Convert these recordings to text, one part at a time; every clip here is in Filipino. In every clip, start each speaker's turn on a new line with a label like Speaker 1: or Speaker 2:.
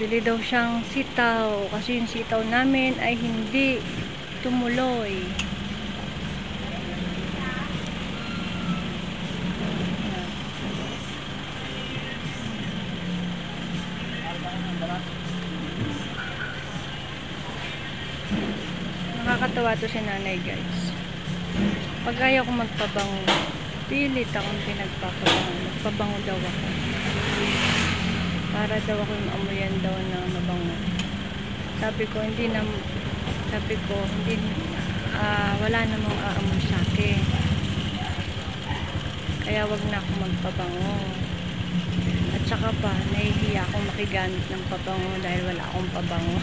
Speaker 1: bili daw siyang sitaw kasi yung sitaw namin ay hindi tumuloy. Nakakatawa to si nanay, guys. Pag ayaw ko magpabango, pilit akong pinagpapabango. Magpabango daw ako. Para daw ako amuyan daw na mabango. Sabi ko, wala namang aamoy sa akin. Kaya wag na ako magpabango. At saka pa, nahihiya akong makigamit ng pabango dahil wala akong pabango.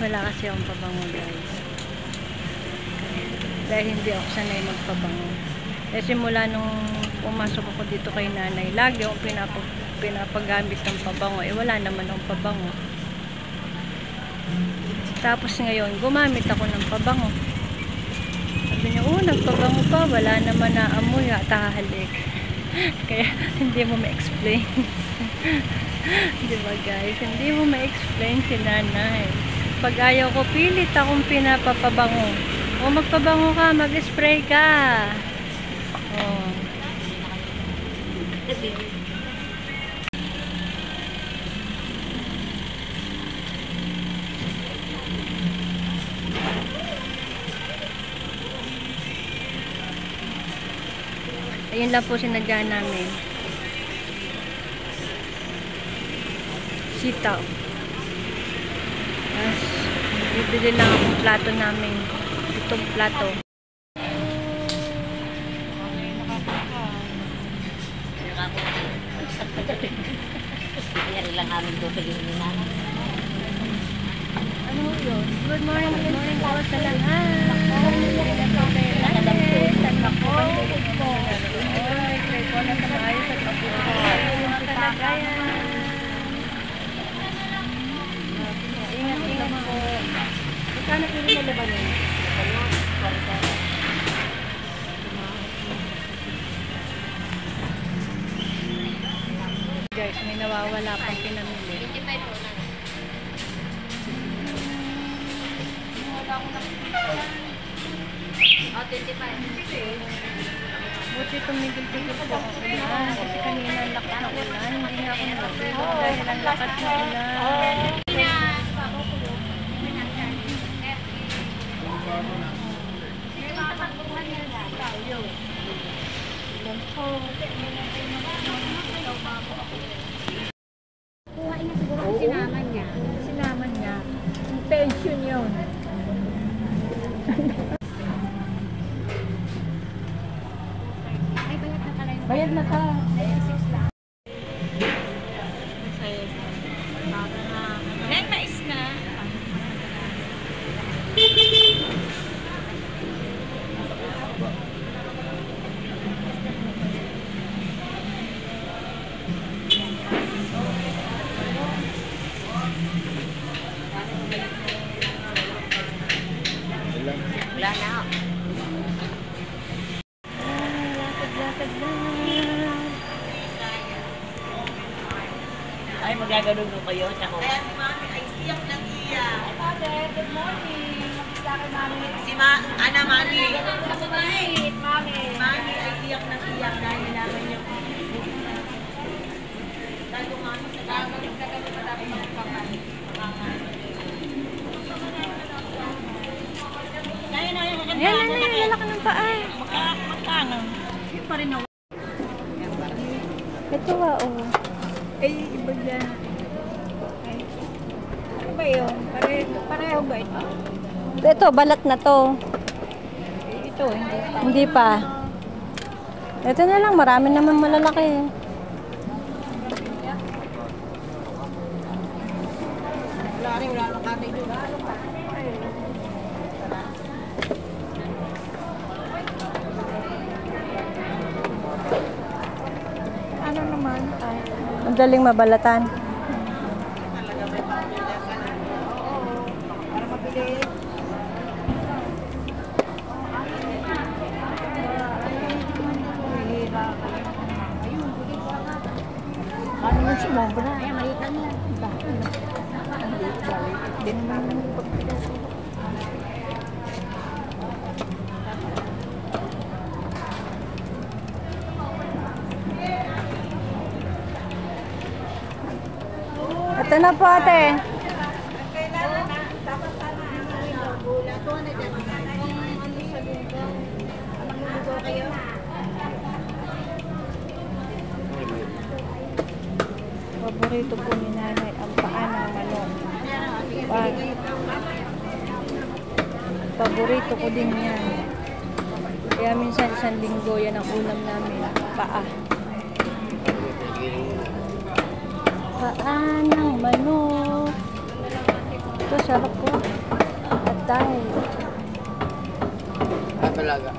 Speaker 1: Wala kasi akong pabango, guys. Dahil hindi ako sanay magpabango. Kasi mula nung pumasok ako dito kay nanay, lagi akong pinapagamit ng pabango. Wala naman akong pabango. Tapos ngayon, gumamit ako ng pabango. Sabi niya, nagpabango pa. Wala naman na amoy at hahalik. Kaya hindi mo ma-explain. Diba, guys? Hindi mo ma-explain si nanay. Pag ayaw ko, pilit akong pinapapabango. Magpabango ka, mag-spray ka. Ayun lang po sinadya namin. Sitaw. Tapos, bibili lang akong plato namin. Itong plato.
Speaker 2: Kaya lang aming tubig yung nana.
Speaker 1: Ano yun? Good morning po sa lahat. Ingat po. Magkano pili na laban yun? Guys, may nawawala pang pinamili.
Speaker 2: 25 po na. Oh, 25.
Speaker 1: Buti tumigil-tigil po ang ulan. Kasi kanina ang lakas ng ulan. Hindi nga ako nalagay. Dahil ang lakas ng ulan.
Speaker 2: Kuhain na siguro ang sinaman niya.
Speaker 1: Sinaman niya. Pension yun.
Speaker 2: Ay, bayad na pala yung...
Speaker 1: Bayad na ka.
Speaker 2: 96 lang.
Speaker 3: Neng, mais na.
Speaker 2: Wala na.
Speaker 1: Lakad-lakad na.
Speaker 3: Ay, magagano'n mo kayo. Tsaka.
Speaker 4: Kaya si Mami ay iyak ng iyak.
Speaker 2: Ay, Father, good morning. Makita kay Mami.
Speaker 4: Si Ana Mami.
Speaker 2: Sa maliit, Mami.
Speaker 4: Mami ay iyak ng iyak dahil nalaman niya po. Dahil kung Mami sa gagawin ka kami madami ng pangalit.
Speaker 1: Yan, lalaki ng paa.
Speaker 3: Magkano?
Speaker 4: Yun pa rin na.
Speaker 1: Ito
Speaker 4: Ay, iba dyan. Ano ba yun? Pareho ba ito?
Speaker 1: Ito, balat na to.
Speaker 4: Ito,
Speaker 1: Hindi
Speaker 4: hindi pa.
Speaker 1: pa. Ito na lang, marami naman malalaki.
Speaker 4: Wala rin, wala nang katay doon.
Speaker 1: Ano naman? Madaling mabalatan.
Speaker 4: Talaga may pamilya ka na. Oo, para mabilis. Ayun, bulit ka nga.
Speaker 2: Ano yung sumobra? Ay, maliit
Speaker 1: Ito na po ate.
Speaker 2: Kailangan na, dapat sana ang gula. Ito na dyan. Kung ano sa lugaw. Magluluto kayo.
Speaker 1: Paborito po ni nanay ang paa ng manok. Paborito ko din yan. Kaya minsan isang linggo yan ang ulam namin. Paa. Paa ng manok. Ito sarap po. Atay.
Speaker 4: Talaga.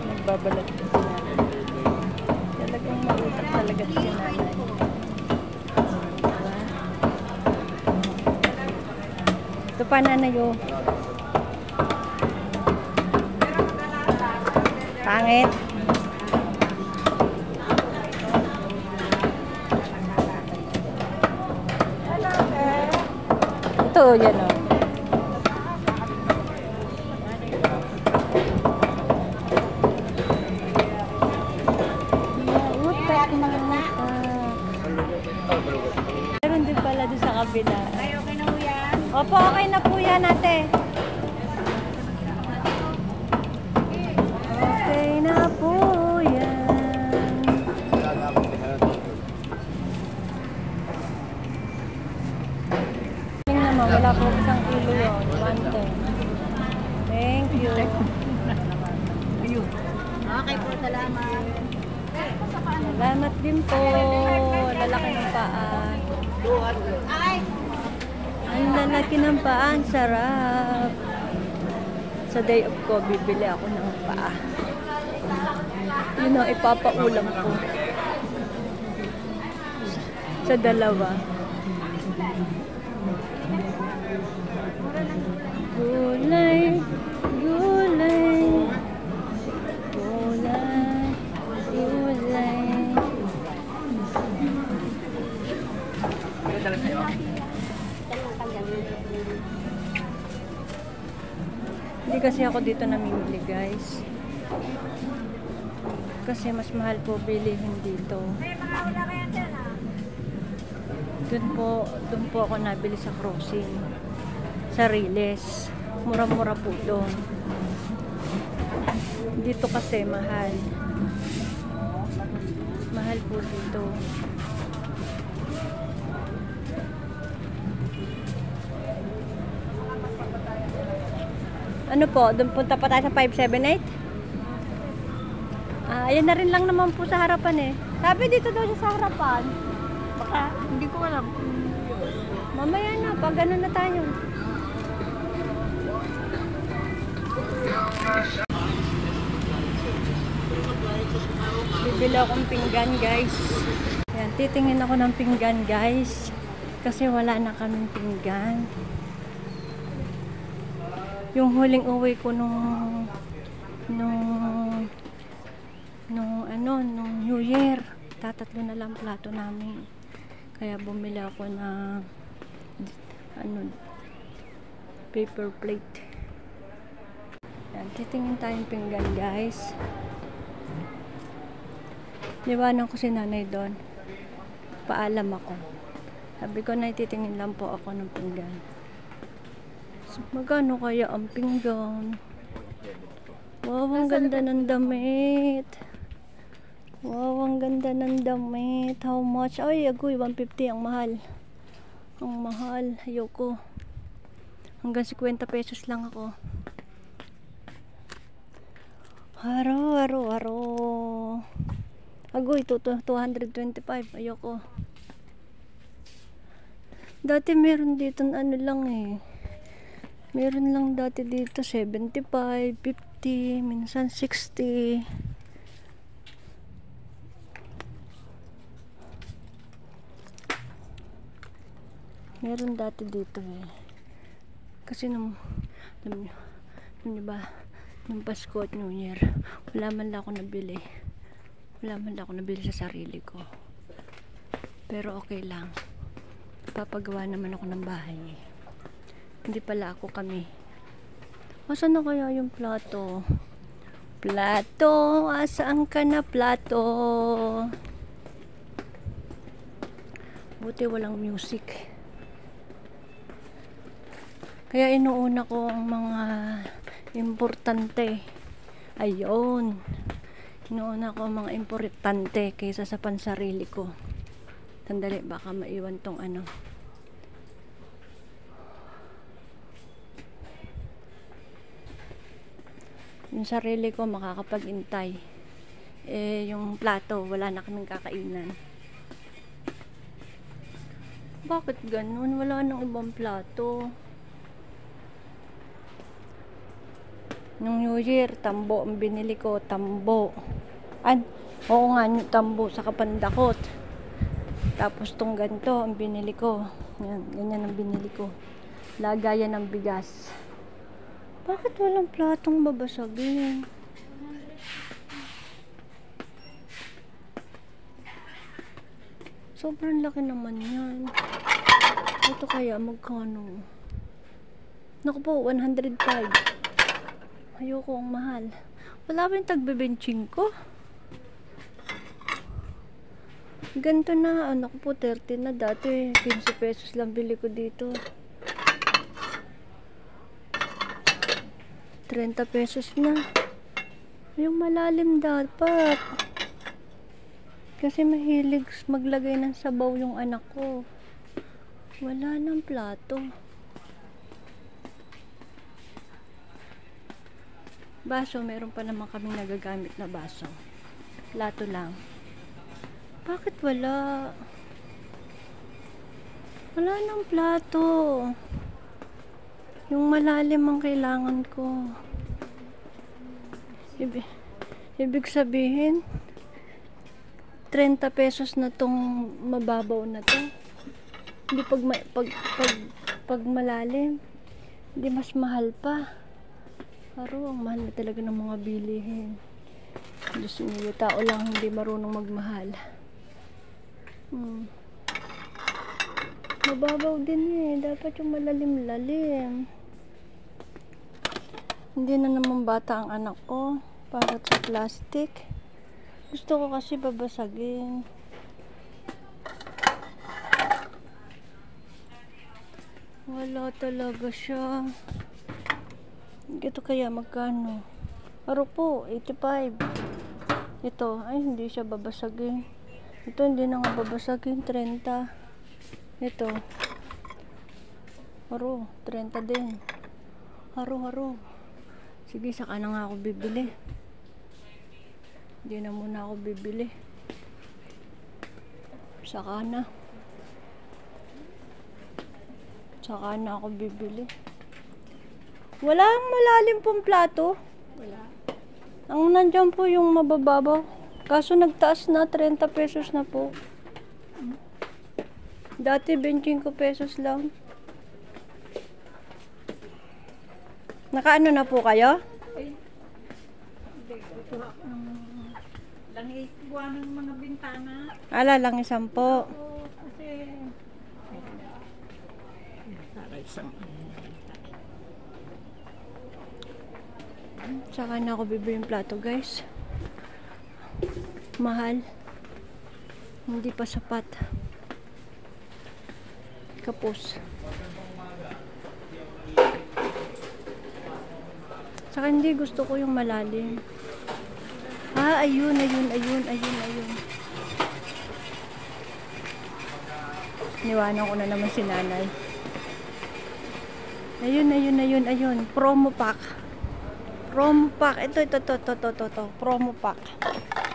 Speaker 1: Nagbabalat ko si nanay. Talagang mautak talaga si nanay. Diba? Ito pa nanay oh. Pangit. Ito yan oh. Mautak na mata. Meron din pala doon sa kabila.
Speaker 2: Ay, okay na po yan.
Speaker 1: Opo, okay na po yan ate. Okay na po yan. Tingnan naman, wala po isang kilo yun. 110. Thank you.
Speaker 2: Okay po, salamat.
Speaker 1: Salamat din po. Lalaki ng paa.
Speaker 2: Ay!
Speaker 1: Ang lalaki ng paa, ang sarap. Sa day off ko, bibili ako ng paa. Yun ang ipapaulam ko. Sa dalawa. Gulay, gulay, gulay, gulay. Hindi kasi ako dito namimili guys. Kasi mas mahal po bilihin dito. Doon po ako nabili sa crossing. Sa Riles. Mura-mura po doon. Dito kasi mahal. Mahal po dito. Ano po? Doon punta pa tayo sa 578? Ayan na rin lang naman po sa harapan eh. Sabi dito daw siya sa harapan. Baka, hindi ko alam. Mamaya na, pag ano na tayo. Bibili akong pinggan guys. Ayan, titingin ako ng pinggan guys. Kasi wala na kaming pinggan. Yung huling uwi ko nung New Year, tatatlo na lang plato namin. Kaya bumili ako ng paper plate. Yan, titingin tayong pinggan guys. Liwanan ko si nanay doon. Paalam ako. Sabi ko na titingin lang po ako ng pinggan. Magkano kaya ang pinggan? Wow, ang ganda ng damit. Wow, ang ganda ng damit. How much? Ay, agoy, 150 ang mahal. Ang mahal. Ayoko. Hanggang 50 pesos lang ako. Haro. Agoy, 225. Ayoko. Dati meron dito ano lang eh. Meron lang dati dito 75, 50, minsan 60. Meron dati dito eh. Kasi nung ba, nung Pasko at New Year, wala man lang ako nabili. Wala man lang ako nabili sa sarili ko. Pero okay lang. Papagawa naman ako ng bahay eh. Hindi pala ako kami. Asan na kaya yung plato? Plato, asaan ka na plato? Buti walang music. Kaya inuuna ko ang mga importante. Ayun. Inuuna ko ang mga importante kaysa sa pansarili ko. Sandali, baka maiwan tong ano. Yung sarili ko makakapag-intay. Yung plato, wala na kaming kakainan. Bakit ganun? Wala nang ibang plato. Nung New Year, tambo ang binili ko. Tambo. Oo nga, tambo sa kapandakot. Tapos tong ganito ang binili ko. Yan, ganyan ang binili ko. Lagayan ng bigas. Bakit walang platong babasagin? Sobrang laki naman yan. Ito kaya magkano? Naku po, 105. Ayoko ang mahal. Wala ba yung tagbe-benching ko? Ganito na. Naku po, 30 na. Dati 15 pesos lang bili ko dito. 30 pesos na. Yung malalim dapat. Kasi mahilig maglagay ng sabaw yung anak ko. Wala nang plato. Baso, meron pa naman kaming nagagamit na baso. Plato lang. Bakit wala? Wala nang plato. Yung malalim ang kailangan ko. Ibig sabihin 30 pesos na tong mababaw na to. Hindi pag malalim, hindi mas mahal pa. Pero ang mahal na talaga ng mga bilihin. Diyos niyo, tao lang hindi marunong magmahal. Mababaw din eh. Dapat yung malalim-lalim. Hindi na naman bata ang anak ko. Para sa plastic. Gusto ko kasi babasagin. Wala talaga siya. Ito kaya magkano? Aro po, 85. Ito, ay hindi siya babasagin. Ito hindi na nga babasagin, 30. Ito. Aro, 30 din. Haro. Sige, saka na nga ako bibili. Hindi na muna ako bibili. Saka na ako bibili. Wala ang malalim pong plato. Wala. Ang nandiyan po yung mabababaw. Kaso nagtaas na, 30 pesos na po. Dati 25 pesos lang. Nakaano na po kayo?
Speaker 2: Langis buwan ng mga bintana.
Speaker 1: Ala, lang isang po.
Speaker 2: Kasi
Speaker 1: Saka na ako bibili yung plato, guys. Mahal. Hindi pa sapat. Kapos. Saka hindi gusto ko yung malalim. Ayun. Niwanan ko na naman si nanay. Ayun. Promo pack. Ito. Promo pack.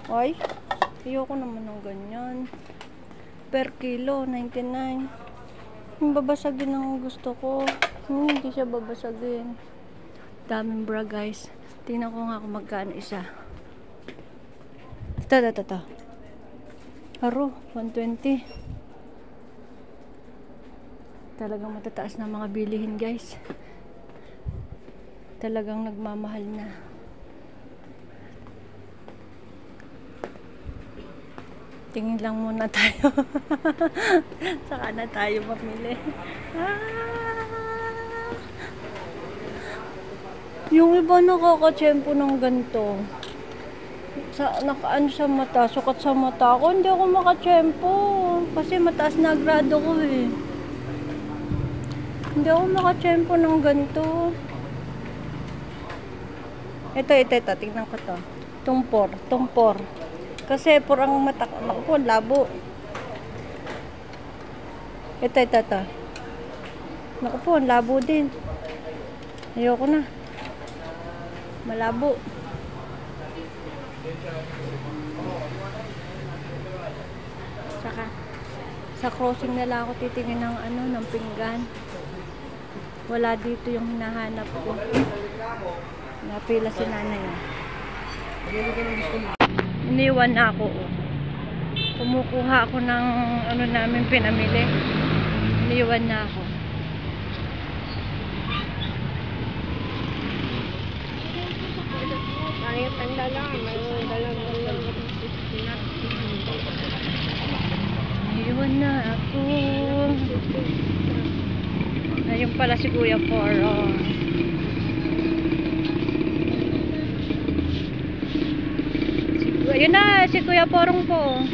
Speaker 1: Ay, ayoko naman ng ganyan. Per kilo, 99. Yung babasagin ang gusto ko. Hindi siya babasagin. Daming bra, guys. Tingnan ko nga kung magkano isa. Ito. Aro, 120. Talagang matataas na mga bilihin, guys. Talagang nagmamahal na. Tingin lang muna tayo. Saka na tayo mamili. Yung iba nakakatsyempo ng ganito. Nakaano sa mata, sukat sa mata ako. Hindi ako makatsyempo. Kasi mataas na grado ko eh. Hindi ako makatsyempo ng ganito. Ito. Tingnan ko to. Tumpor. Kasi purang mata ko, labo. Ito. Naku po, ang labo din. Ayoko na. Malabo. Saka, sa crossing na lang ako titingin ng pinggan. Wala dito yung hinahanap ko. Napila si nanay. Iniwan na ako. Kumukuha ako ng namin pinamili. Iniwan na ako. Iniwan na ako. Ayun pala si Kuya Poro. Ayun na, si Kuya Porong po.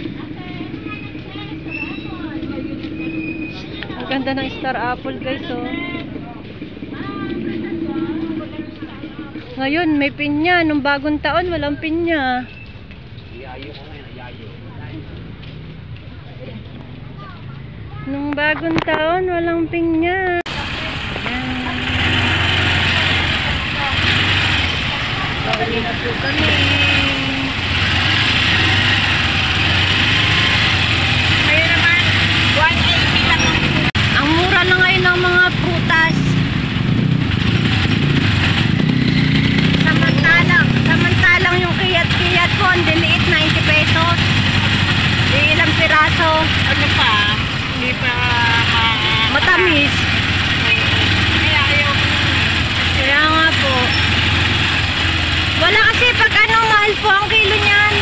Speaker 1: Ang ganda ng star apple guys oh. Ngayon may pinya. Nung bagong taon walang pinya. Nung bagong taon walang pinya. Bali na po kami.
Speaker 2: Ngayon naman, 180 lang.
Speaker 1: Ang mura na ngayon ng mga prutas. Samantalang yung kiyat ko, ang diliit, 90 pesos. Di ilang piraso.
Speaker 3: Ano pa? Hindi pa
Speaker 1: Matamis.
Speaker 3: Kaya ayaw ko.
Speaker 1: Kaya nga po. Wala kasi pag mahal po ang kilo niyan.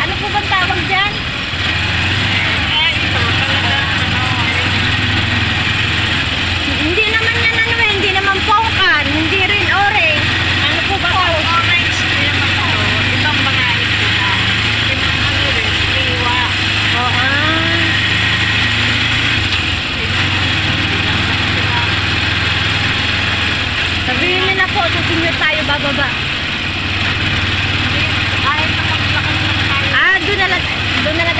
Speaker 1: Ano po bang tawag dyan?
Speaker 3: Ito talaga,
Speaker 1: Hindi naman yan hindi naman pongkan, hindi rin orange. Ano po ba tawag?
Speaker 3: orange, hindi naman ito. Ibang mga ito na. Ibang ano rin, liwa.
Speaker 1: Oo. Sabihin nila po, sa senior tayo bababa.
Speaker 3: Kahit na maglakad lang tayo.
Speaker 1: Doon na lang